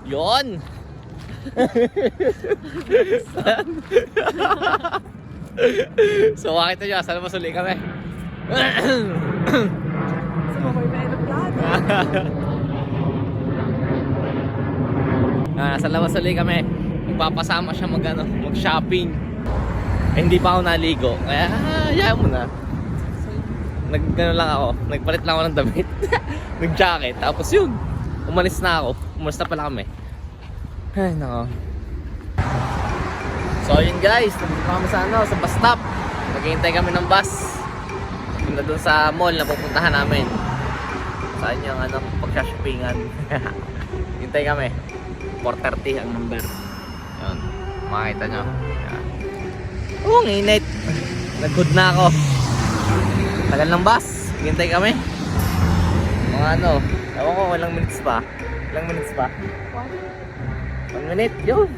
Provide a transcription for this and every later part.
Yon. So makita nyo, sana masuli kami. Sumakoy na aeroplano. Sa labas uli kami. Magpapasama siya mag-shopping. Hindi pa ako naligo. Kaya, hayaan mo na. Nagano lang ako. Nagpalit lang ako ng damit. Nag-jacket. Tapos yun. Umalis na ako. Umalis na pala kami. Ay, nako. So yun guys. Nandito kami sa bus stop. Naghihintay kami ng bus. Punta dun sa mall na pupuntahan namin. Saan yung pag-shoppingan. Hintay kami. 4:30 ang number. Yun. Makita nyo. Yan. Oo, ang init. Nag-hood na ako. Tagal ng bus. Hintay kami. Mga ewan ko, ilang minutes pa. Ilang minutes pa? 1 minute. Yun.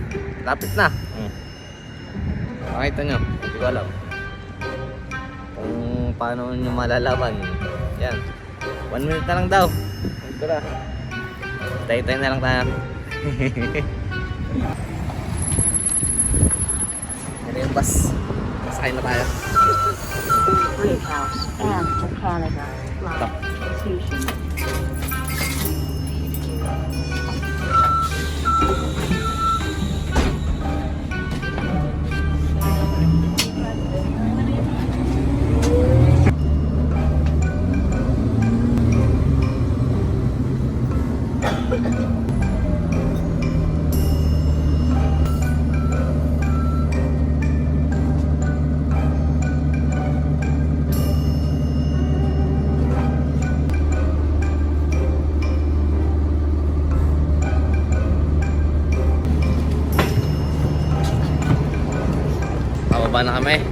Lapit na. Makita nyo. Hindi ko alam. Kung paano nyo malalaman. Yan. 1 minute na lang daw. Ito na. Tay-tay na lang tayo. Ano yung bus? Masakay na tayo. Great House and to Canada Line Station. Pababa na kami.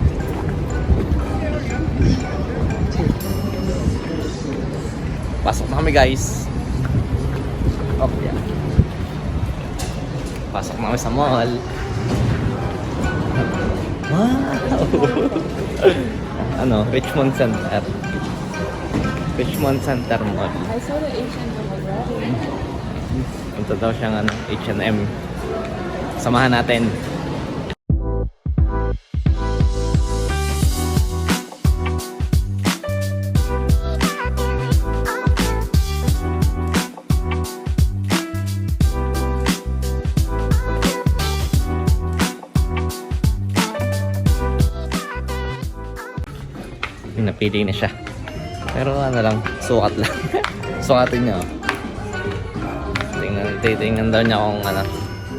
Pasok na kami guys. Oh, yeah. Pasok na kami sa mall. Wow! Richmond Center. Richmond Center Mall. I saw the H&M already. Punta daw siyang H&M. Samahan natin. Napili na siya. Pero lang, sukat lang. Sukatin niya. Tingnan daw niya kung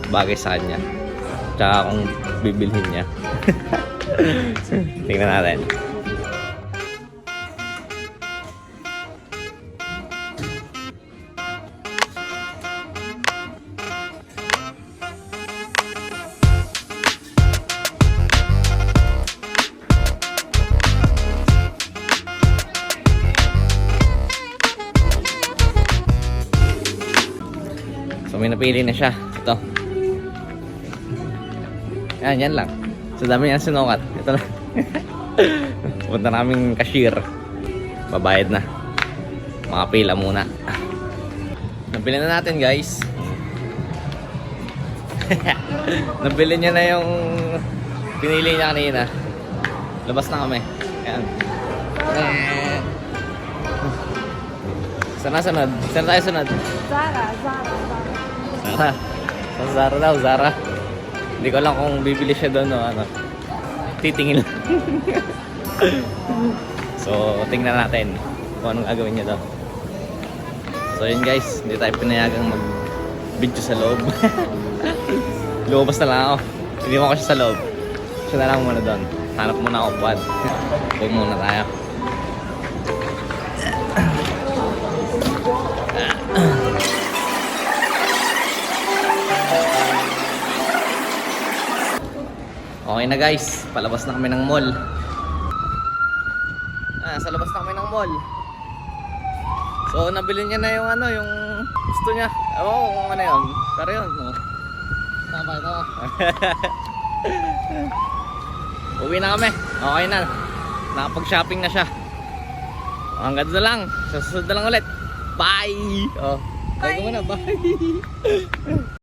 bagay sa kanya. Tsaka kung bibilhin niya. Tingnan natin. May napili na siya. Ito. Yan lang. Sa dami niyang sinukat. Ito lang. Punta naming cashier. Babayad na. Makapila muna. Nabili na natin guys. Nabili niya na yung pinili niya kanina. Labas na kami. Ayan. Sana sunod? Saan tayo sunod? Zara. Zara. Sa Zara daw, Zara. Hindi ko lang kung bibili siya doon o titingin lang. So, tingnan natin kung anong gagawin niya doon. So, yun guys. Hindi tayo pinayagang mag-video sa loob. Lumabas na lang ako. Hindi mo ako siya sa loob. Siya na lang muna doon. Hanap muna ako quad. Huwag muna tayo. Okay na guys, palabas na kami ng mall. Sa labas na kami ng mall. So nabili niya na yung yung gusto niya. Ewan ko kung ano yun. Pero yun, tama ito. Uwi na kami. Okay na. Nakapag-shopping na siya. Hanggang doon lang. Sa susunod na lang ulit. Bye! Bye ko muna. Bye!